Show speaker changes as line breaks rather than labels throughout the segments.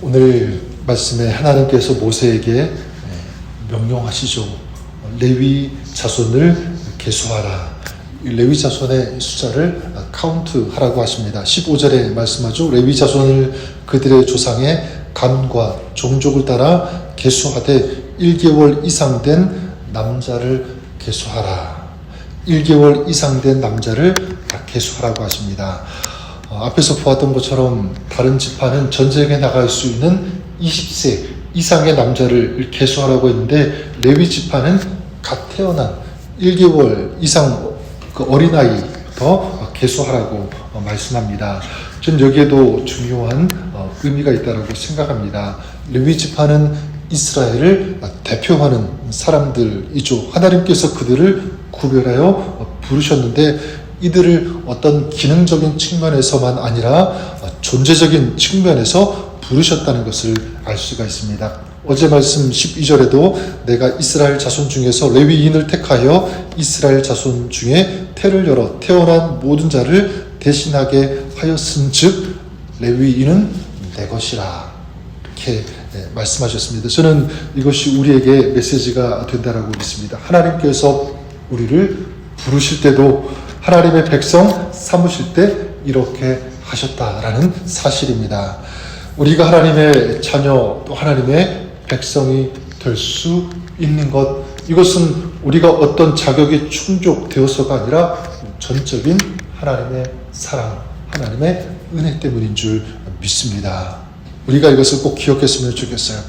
오늘 말씀에 하나님께서 모세에게 명령하시죠. 레위 자손을 계수하라. 레위 자손의 숫자를 카운트하라고 하십니다. 15절에 말씀하죠. 레위 자손을 그들의 조상의 간과 종족을 따라 계수하되 1개월 이상 된 남자를 계수하라. 1개월 이상 된 남자를 계수하라고 하십니다. 앞에서 보았던 것처럼 다른 지파는 전쟁에 나갈 수 있는 20세 이상의 남자를 계수하라고 했는데 레위 지파는 갓 태어난 1개월 이상 그 어린아이부터 계수하라고 말씀합니다. 전 여기에도 중요한 의미가 있다고 생각합니다. 레위 지파는 이스라엘을 대표하는 사람들이죠. 하나님께서 그들을 구별하여 부르셨는데 이들을 어떤 기능적인 측면에서만 아니라 존재적인 측면에서 부르셨다는 것을 알 수가 있습니다. 어제 말씀 12절에도 내가 이스라엘 자손 중에서 레위인을 택하여 이스라엘 자손 중에 태를 열어 태어난 모든 자를 대신하게 하였은즉 레위인은 내 것이라 이렇게 말씀하셨습니다. 저는 이것이 우리에게 메시지가 된다라고 믿습니다. 하나님께서 우리를 부르실 때도 하나님의 백성 삼으실 때 이렇게 하셨다라는 사실입니다. 우리가 하나님의 자녀 또 하나님의 백성이 될 수 있는 것, 이것은 우리가 어떤 자격이 충족되어서가 아니라 전적인 하나님의 사랑, 하나님의 은혜 때문인 줄 믿습니다. 우리가 이것을 꼭 기억했으면 좋겠어요.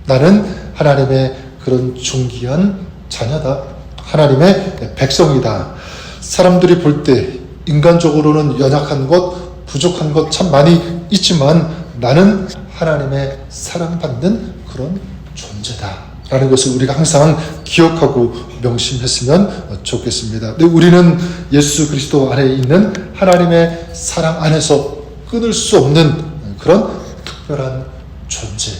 나는 하나님의 그런 존귀한 자녀다. 하나님의 백성이다. 사람들이 볼 때 인간적으로는 연약한 것, 부족한 것 참 많이 있지만 나는 하나님의 사랑받는 그런 존재다 라는 것을 우리가 항상 기억하고 명심했으면 좋겠습니다. 근데 우리는 예수 그리스도 안에 있는 하나님의 사랑 안에서 끊을 수 없는 그런 특별한 존재,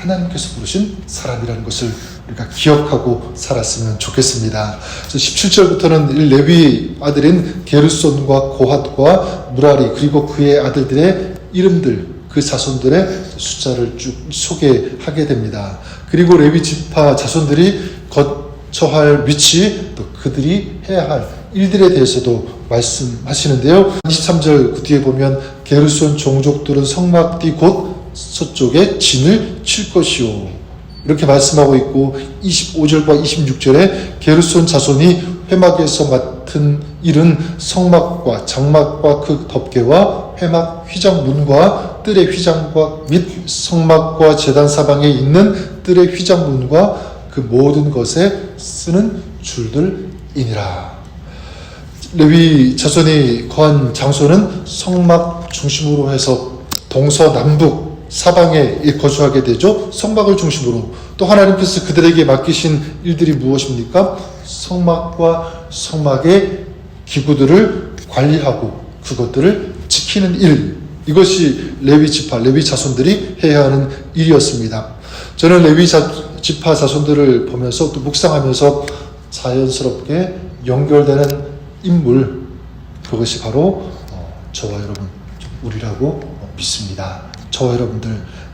하나님께서 부르신 사람이라는 것을 우리가 기억하고 살았으면 좋겠습니다. 그래서 17절부터는 레위 아들인 게르손과 고핫과 무라리 그리고 그의 아들들의 이름들, 그 자손들의 숫자를 쭉 소개하게 됩니다. 그리고 레위 지파 자손들이 거처할 위치, 또 그들이 해야 할 일들에 대해서도 말씀하시는데요. 23절 그 뒤에 보면 게르손 종족들은 성막 뒤 곧 서쪽에 진을 칠 것이요 이렇게 말씀하고 있고, 25절과 26절에 게르손 자손이 회막에서 맡은 일은 성막과 장막과 그 덮개와 회막 휘장문과 뜰의 휘장과 및 성막과 제단 사방에 있는 뜰의 휘장문과 그 모든 것에 쓰는 줄들이니라. 레위 자손이 거한 장소는 성막 중심으로 해서 동서남북 사방에 거주하게 되죠. 성막을 중심으로. 또 하나님께서 그들에게 맡기신 일들이 무엇입니까? 성막과 성막의 기구들을 관리하고 그것들을 지키는 일. 이것이 레위 지파, 레위 자손들이 해야 하는 일이었습니다. 저는 레위 지파 자손들을 보면서 또 묵상하면서 자연스럽게 연결되는 인물, 그것이 바로 저와 여러분, 우리라고 믿습니다. 저와 여러분들,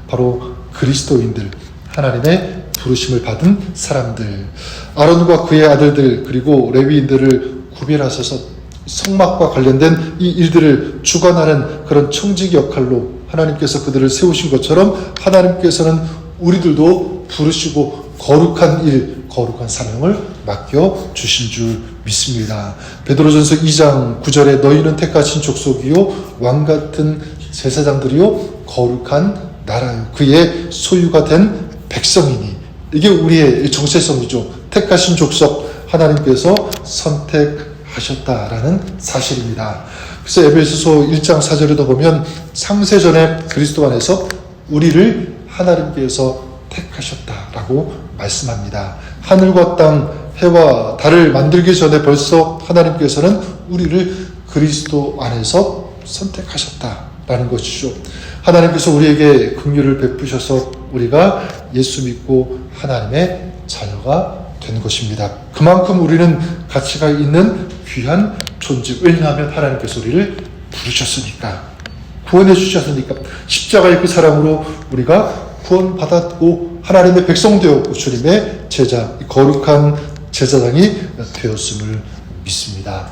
바로 그리스도인들, 하나님의 부르심을 받은 사람들, 아론과 그의 아들들 그리고 레위인들을 구별하셔서 성막과 관련된 이 일들을 주관하는 그런 청지기 역할로 하나님께서 그들을 세우신 것처럼 하나님께서는 우리들도 부르시고 거룩한 일, 거룩한 사명을 맡겨주신 줄 믿습니다. 베드로전서 2장 9절에 너희는 택하신 족속이요 왕같은 제사장들이요 거룩한 나라요 그의 소유가 된 백성이니. 이게 우리의 정체성이죠. 택하신 족속, 하나님께서 선택하셨다라는 사실입니다. 그래서 에베소서 1장 4절에도 보면 창세전에 그리스도 안에서 우리를 하나님께서 택하셨다라고 말씀합니다. 하늘과 땅, 해와 달을 만들기 전에 벌써 하나님께서는 우리를 그리스도 안에서 선택하셨다라는 것이죠. 하나님께서 우리에게 긍휼을 베푸셔서 우리가 예수 믿고 하나님의 자녀가 된 것입니다. 그만큼 우리는 가치가 있는 귀한 존재. 왜냐하면 하나님께서 우리를 부르셨으니까, 구원해 주셨으니까, 십자가의 그 사랑으로 우리가 구원받았고 하나님의 백성 되었고 주님의 제자, 거룩한 제사장이 되었음을 믿습니다.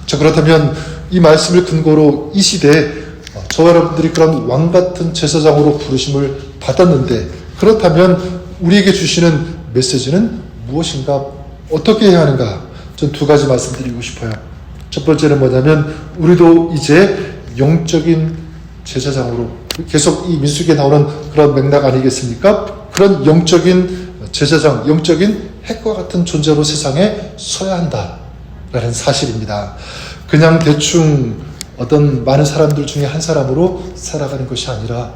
자, 그렇다면 이 말씀을 근거로 이 시대에 저와 여러분들이 그런 왕같은 제사장으로 부르심을 받았는데, 그렇다면 우리에게 주시는 메시지는 무엇인가, 어떻게 해야 하는가? 전 두 가지 말씀드리고 싶어요. 첫 번째는 뭐냐면, 우리도 이제 영적인 제사장으로, 계속 이 민수기에 나오는 그런 맥락 아니겠습니까? 그런 영적인 제사장, 영적인 핵과 같은 존재로 세상에 서야 한다라는 사실입니다. 그냥 대충 어떤 많은 사람들 중에 한 사람으로 살아가는 것이 아니라,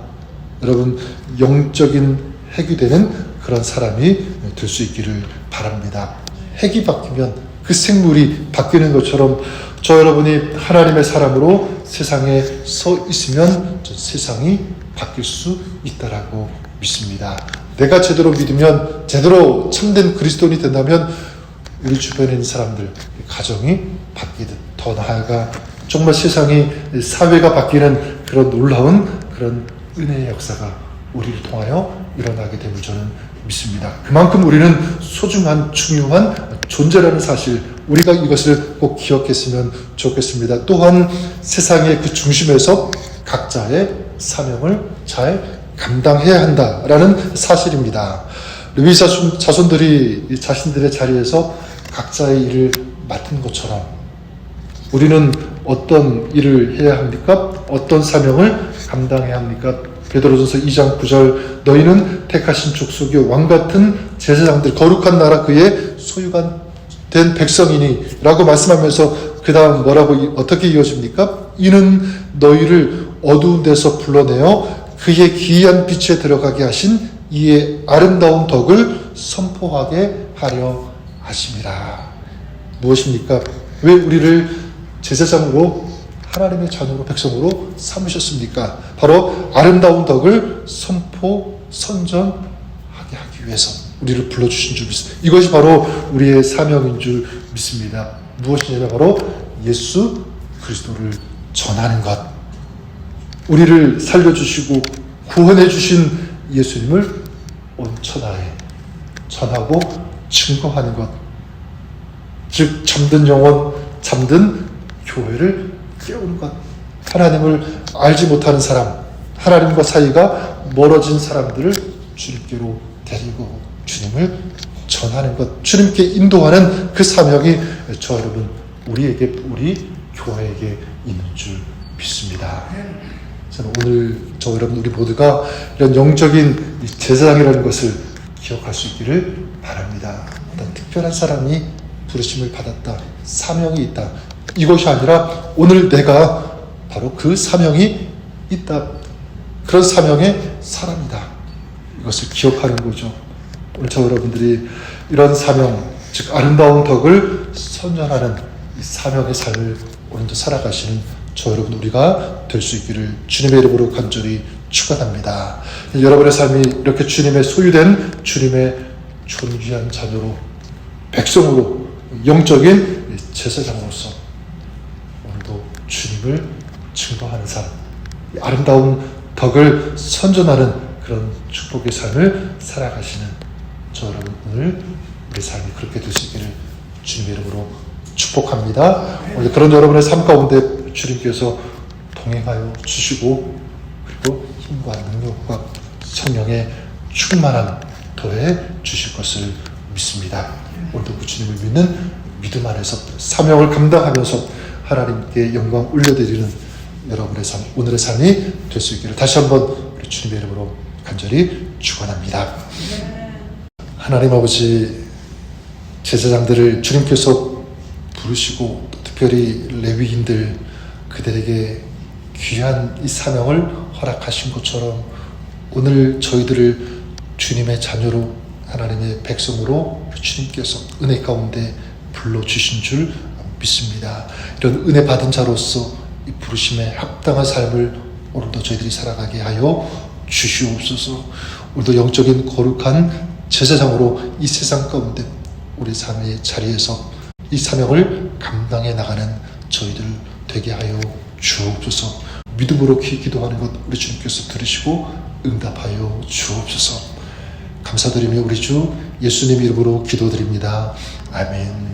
여러분, 영적인 핵이 되는 그런 사람이 될 수 있기를 바랍니다. 핵이 바뀌면 그 생물이 바뀌는 것처럼 저 여러분이 하나님의 사람으로 세상에 서 있으면 세상이 바뀔 수 있다라고 믿습니다. 내가 제대로 믿으면, 제대로 참된 그리스도인이 된다면 우리 주변에 있는 사람들, 가정이 바뀌듯, 더 나아가 정말 세상이, 사회가 바뀌는 그런 놀라운 그런 은혜의 역사가 우리를 통하여 일어나게 됨을 저는 믿습니다. 그만큼 우리는 소중한, 중요한 존재라는 사실, 우리가 이것을 꼭 기억했으면 좋겠습니다. 또한 세상의 그 중심에서 각자의 사명을 잘 감당해야 한다라는 사실입니다. 레위 자손들이 자신들의 자리에서 각자의 일을 맡은 것처럼 우리는 어떤 일을 해야 합니까? 어떤 사명을 감당해야 합니까? 베드로전서 2장 9절, 너희는 택하신 족속의 왕같은 제사장들, 거룩한 나라 그의 소유가 된 백성이니 라고 말씀하면서 그 다음 뭐라고, 어떻게 이어집니까? 이는 너희를 어두운 데서 불러내어 그의 기이한 빛에 들어가게 하신 이의 아름다운 덕을 선포하게 하려 하심이라. 무엇입니까? 왜 우리를 제사장으로, 하나님의 자녀로, 백성으로 삼으셨습니까? 바로 아름다운 덕을 선전하게 하기 위해서 우리를 불러주신 줄 믿습니다. 이것이 바로 우리의 사명인 줄 믿습니다. 무엇이냐면 바로 예수 그리스도를 전하는 것. 우리를 살려주시고 구원해주신 예수님을 온 천하에 전하고 증거하는 것. 즉 잠든 영혼, 잠든 교회를 깨우는 것. 하나님을 알지 못하는 사람, 하나님과 사이가 멀어진 사람들을 주님께로 데리고 주님을 전하는 것, 주님께 인도하는 그 사명이 저 여러분, 우리에게, 우리 교회에게 있는 줄 믿습니다. 저는 오늘 저 여러분, 우리 모두가 이런 영적인 제사장이라는 것을 기억할 수 있기를 바랍니다. 어떤 특별한 사람이 부르심을 받았다, 사명이 있다, 이것이 아니라 오늘 내가 바로 그 사명이 있다, 그런 사명의 사람이다, 이것을 기억하는 거죠. 오늘 저 여러분들이 이런 사명, 즉 아름다운 덕을 선전하는 이 사명의 삶을 오늘도 살아가시는 저 여러분, 우리가 될 수 있기를 주님의 이름으로 간절히 축원합니다. 여러분의 삶이 이렇게 주님의 소유된 주님의 존귀한 자녀로, 백성으로, 영적인 제사장으로서 오늘도 주님을 증거하는 삶, 아름다운 덕을 선전하는 그런 축복의 삶을 살아가시는 저 여러분, 오늘 우리 삶이 그렇게 될 수 있기를 주님의 이름으로 축복합니다. 오늘 그런 여러분의 삶 가운데 주님께서 동행하여 주시고, 그리고 힘과 능력과 성령의 충만함 더해 주실 것을 믿습니다. 오늘도 그 주님을 믿는 믿음 안에서 사명을 감당하면서 하나님께 영광 올려드리는 여러분의 삶, 오늘의 삶이 될 수 있기를 다시 한번 우리 주님의 이름으로 간절히 축원합니다. 하나님 아버지, 제사장들을 주님께서 부르시고 특별히 레위인들, 그들에게 귀한 이 사명을 허락하신 것처럼 오늘 저희들을 주님의 자녀로, 하나님의 백성으로 주님께서 은혜 가운데 불러주신 줄 믿습니다. 이런 은혜 받은 자로서 이 부르심에 합당한 삶을 오늘도 저희들이 살아가게 하여 주시옵소서. 오늘도 영적인 거룩한 제사장으로 이 세상 가운데 우리 삶의 자리에서 이 사명을 감당해 나가는 저희들 되게 하여 주옵소서. 믿음으로 기도하는 것 우리 주님께서 들으시고 응답하여 주옵소서. 감사드리며 우리 주 예수님 이름으로 기도드립니다. 아멘.